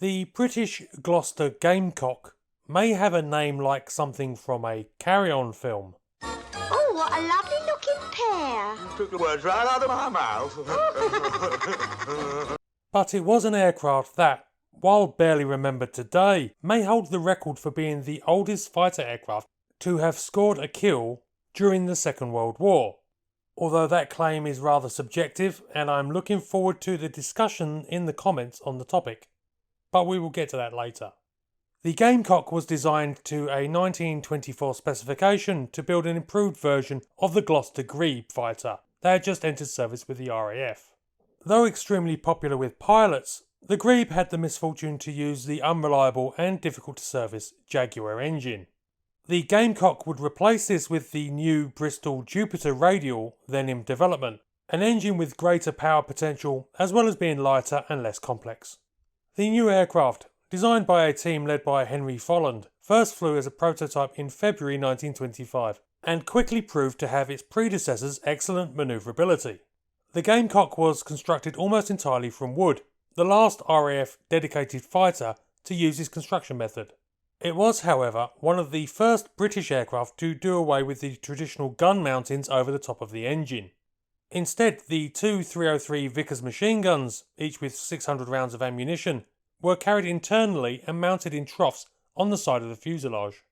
The British Gloster Gamecock may have a name like something from a Carry-On film. Oh, what a lovely looking pair. You took the words right out of my mouth. But it was an aircraft that, while barely remembered today, may hold the record for being the oldest fighter aircraft to have scored a kill during the Second World War. Although that claim is rather subjective, and I'm looking forward to the discussion in the comments on the topic. But we will get to that later. The Gamecock was designed to a 1924 specification to build an improved version of the Gloster Grebe fighter that had just entered service with the RAF. Though extremely popular with pilots, the Grebe had the misfortune to use the unreliable and difficult to service Jaguar engine. The Gamecock would replace this with the new Bristol Jupiter Radial, then in development, an engine with greater power potential as well as being lighter and less complex. The new aircraft, designed by a team led by Henry Folland, first flew as a prototype in February 1925 and quickly proved to have its predecessor's excellent manoeuvrability. The Gamecock was constructed almost entirely from wood, the last RAF dedicated fighter to use this construction method. It was, however, one of the first British aircraft to do away with the traditional gun mountings over the top of the engine. Instead, the two 303 Vickers machine guns, each with 600 rounds of ammunition, were carried internally and mounted in troughs on the side of the fuselage.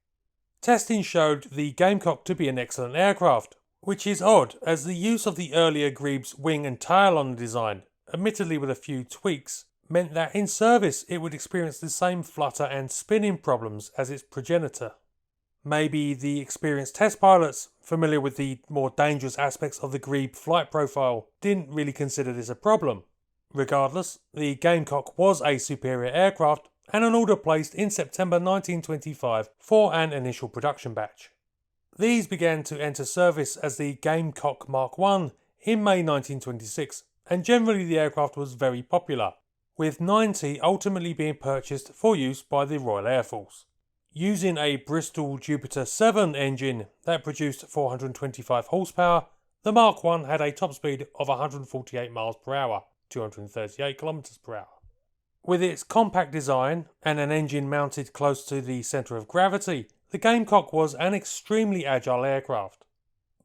Testing showed the Gamecock to be an excellent aircraft, which is odd as the use of the earlier Grebe's wing and tail on the design, admittedly with a few tweaks, meant that in service it would experience the same flutter and spinning problems as its progenitor. Maybe the experienced test pilots, familiar with the more dangerous aspects of the Grebe flight profile, didn't really consider this a problem. Regardless, the Gamecock was a superior aircraft and an order placed in September 1925 for an initial production batch. These began to enter service as the Gamecock Mark I in May 1926, and generally the aircraft was very popular, with 90 ultimately being purchased for use by the Royal Air Force. Using a Bristol Jupiter 7 engine that produced 425 horsepower, the Mark I had a top speed of 148 miles per hour, 238 kilometers per hour. With its compact design and an engine mounted close to the centre of gravity, the Gamecock was an extremely agile aircraft.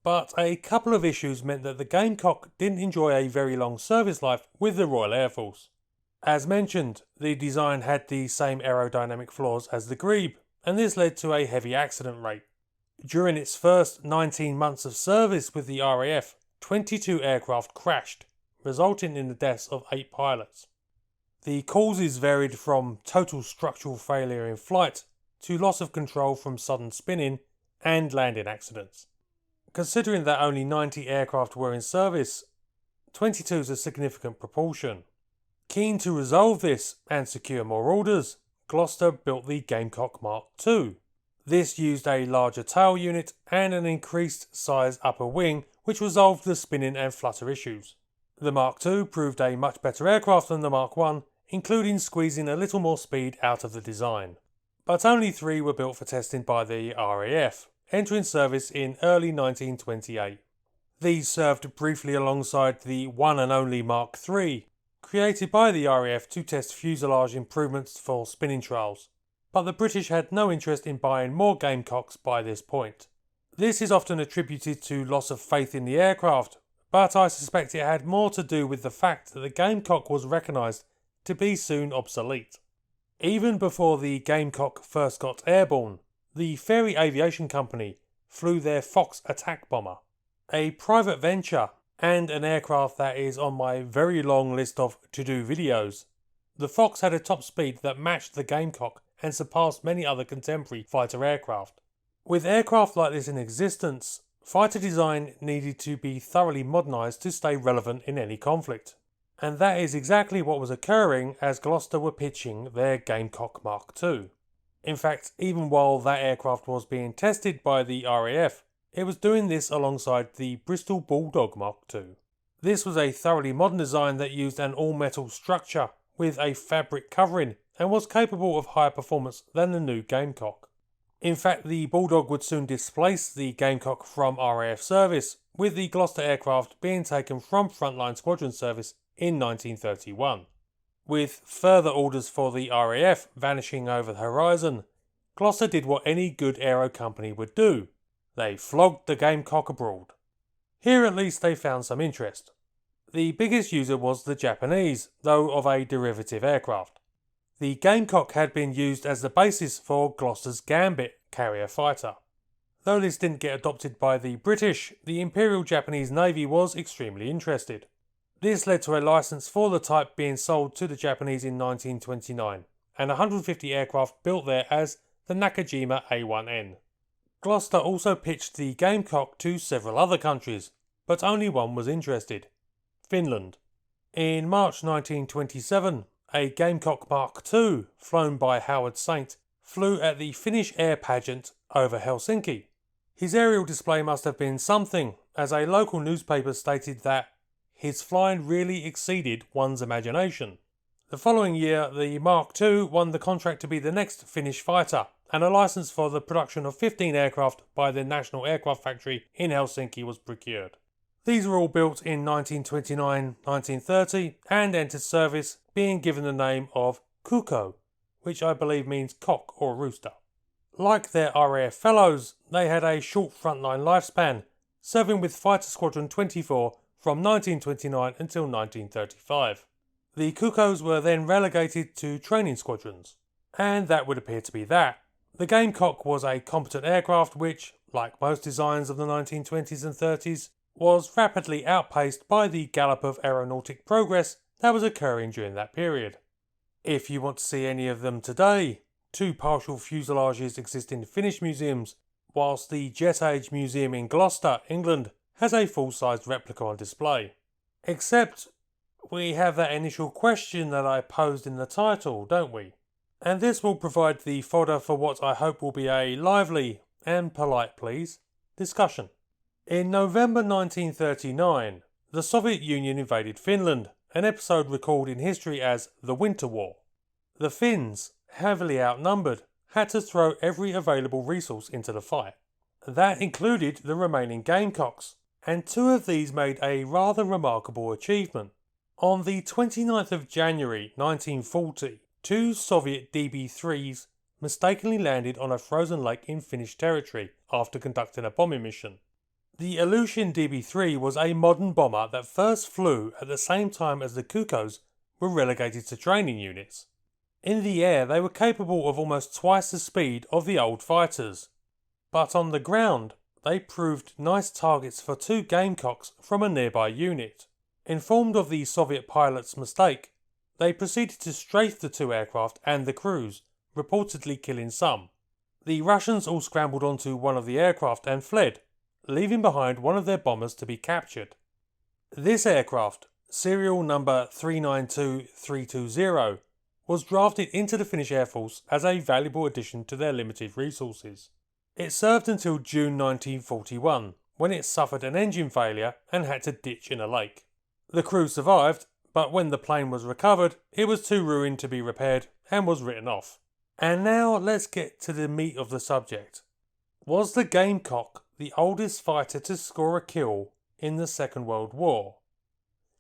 But a couple of issues meant that the Gamecock didn't enjoy a very long service life with the Royal Air Force. As mentioned, the design had the same aerodynamic flaws as the Grebe, and this led to a heavy accident rate. During its first 19 months of service with the RAF, 22 aircraft crashed, resulting in the deaths of 8 pilots. The causes varied from total structural failure in flight to loss of control from sudden spinning and landing accidents. Considering that only 90 aircraft were in service, 22 is a significant proportion. Keen to resolve this and secure more orders, Gloster built the Gamecock Mark II. This used a larger tail unit and an increased size upper wing, which resolved the spinning and flutter issues. The Mark II proved a much better aircraft than the Mark I, including squeezing a little more speed out of the design. But only 3 were built for testing by the RAF, entering service in early 1928. These served briefly alongside the one and only Mark III, created by the RAF to test fuselage improvements for spinning trials, but the British had no interest in buying more Gamecocks by this point. This is often attributed to loss of faith in the aircraft, but I suspect it had more to do with the fact that the Gamecock was recognised to be soon obsolete. Even before the Gamecock first got airborne, the Fairey Aviation Company flew their Fox attack bomber, a private venture and an aircraft that is on my very long list of to-do videos. The Fox had a top speed that matched the Gamecock and surpassed many other contemporary fighter aircraft. With aircraft like this in existence, fighter design needed to be thoroughly modernised to stay relevant in any conflict. And that is exactly what was occurring as Gloster were pitching their Gamecock Mark II. In fact, even while that aircraft was being tested by the RAF, it was doing this alongside the Bristol Bulldog Mark II. This was a thoroughly modern design that used an all-metal structure with a fabric covering and was capable of higher performance than the new Gamecock. In fact, the Bulldog would soon displace the Gamecock from RAF service, with the Gloster aircraft being taken from frontline squadron service in 1931. With further orders for the RAF vanishing over the horizon, Gloster did what any good aero company would do. They flogged the Gamecock abroad. Here at least they found some interest. The biggest user was the Japanese, though of a derivative aircraft. The Gamecock had been used as the basis for Gloster's Gambit carrier fighter. Though this didn't get adopted by the British, the Imperial Japanese Navy was extremely interested. This led to a license for the type being sold to the Japanese in 1929, and 150 aircraft built there as the Nakajima A1N. Gloster also pitched the Gamecock to several other countries, but only one was interested: Finland. In March 1927, a Gamecock Mark II, flown by Howard Saint, flew at the Finnish air pageant over Helsinki. His aerial display must have been something, as a local newspaper stated that his flying really exceeded one's imagination. The following year, the Mark II won the contract to be the next Finnish fighter, and a license for the production of 15 aircraft by the National Aircraft Factory in Helsinki was procured. These were all built in 1929-1930 and entered service, being given the name of Kuko, which I believe means cock or rooster. Like their RAF fellows, they had a short frontline lifespan, serving with Fighter Squadron 24 from 1929 until 1935. The Kukos were then relegated to training squadrons, and that would appear to be that. The Gamecock was a competent aircraft which, like most designs of the 1920s and 30s, was rapidly outpaced by the gallop of aeronautic progress that was occurring during that period. If you want to see any of them today, 2 partial fuselages exist in Finnish museums, whilst the Jet Age Museum in Gloucester, England, has a full-sized replica on display. Except we have that initial question that I posed in the title, don't we? And this will provide the fodder for what I hope will be a lively, and polite please, discussion. In November 1939, the Soviet Union invaded Finland, an episode recalled in history as the Winter War. The Finns, heavily outnumbered, had to throw every available resource into the fight. That included the remaining Gamecocks, and 2 of these made a rather remarkable achievement. On the 29th of January 1940, 2 Soviet DB-3s mistakenly landed on a frozen lake in Finnish territory after conducting a bombing mission. The Aleutian DB-3 was a modern bomber that first flew at the same time as the Kukos were relegated to training units. In the air, they were capable of almost twice the speed of the old fighters. But on the ground, they proved nice targets for 2 Gamecocks from a nearby unit. Informed of the Soviet pilot's mistake, they proceeded to strafe the 2 aircraft and the crews, reportedly killing some. The Russians all scrambled onto one of the aircraft and fled, leaving behind one of their bombers to be captured. This aircraft, serial number 392320, was drafted into the Finnish Air Force as a valuable addition to their limited resources. It served until June 1941, when it suffered an engine failure and had to ditch in a lake. The crew survived, but when the plane was recovered, it was too ruined to be repaired and was written off. And now let's get to the meat of the subject. Was the Gamecock the oldest fighter to score a kill in the Second World War?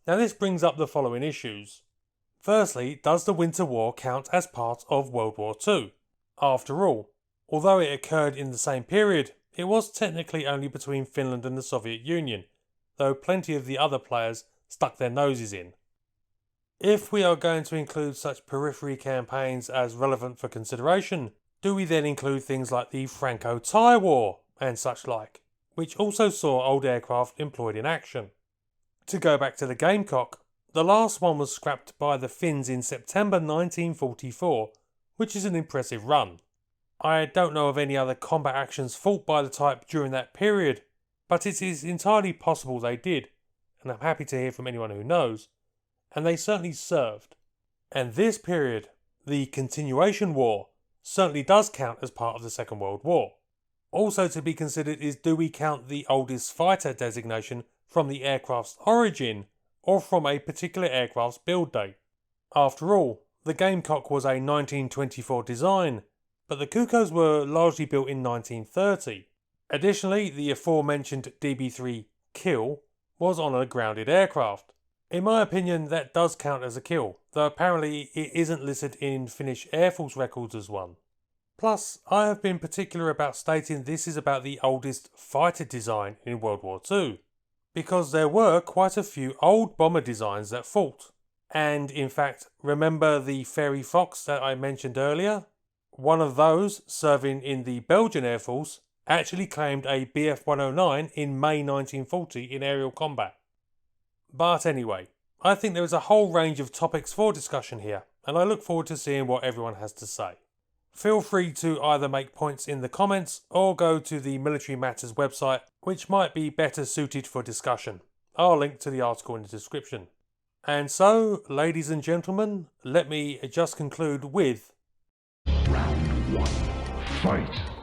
Now this brings up the following issues. Firstly, does the Winter War count as part of World War II? After all, although it occurred in the same period, it was technically only between Finland and the Soviet Union, though plenty of the other players stuck their noses in. If we are going to include such periphery campaigns as relevant for consideration, do we then include things like the Franco-Thai War and such like, which also saw old aircraft employed in action? To go back to the Gamecock, the last one was scrapped by the Finns in September 1944, which is an impressive run. I don't know of any other combat actions fought by the type during that period, but it is entirely possible they did, and I'm happy to hear from anyone who knows, and they certainly served. And this period, the Continuation War, certainly does count as part of the Second World War. Also to be considered is, do we count the oldest fighter designation from the aircraft's origin or from a particular aircraft's build date? After all, the Gamecock was a 1924 design, but the Kukos were largely built in 1930. Additionally, the aforementioned DB-3 Kill was on a grounded aircraft. In my opinion, that does count as a kill, though apparently it isn't listed in Finnish Air Force records as one. Plus, I have been particular about stating this is about the oldest fighter design in World War II, because there were quite a few old bomber designs that fought. And in fact, remember the Fairy Fox that I mentioned earlier? One of those, serving in the Belgian Air Force, actually claimed a Bf-109 in May 1940 in aerial combat. But anyway, I think there is a whole range of topics for discussion here, and I look forward to seeing what everyone has to say. Feel free to either make points in the comments or go to the Military Matters website, which might be better suited for discussion. I'll link to the article in the description. And so, ladies and gentlemen, let me just conclude with... Round 1. Fight!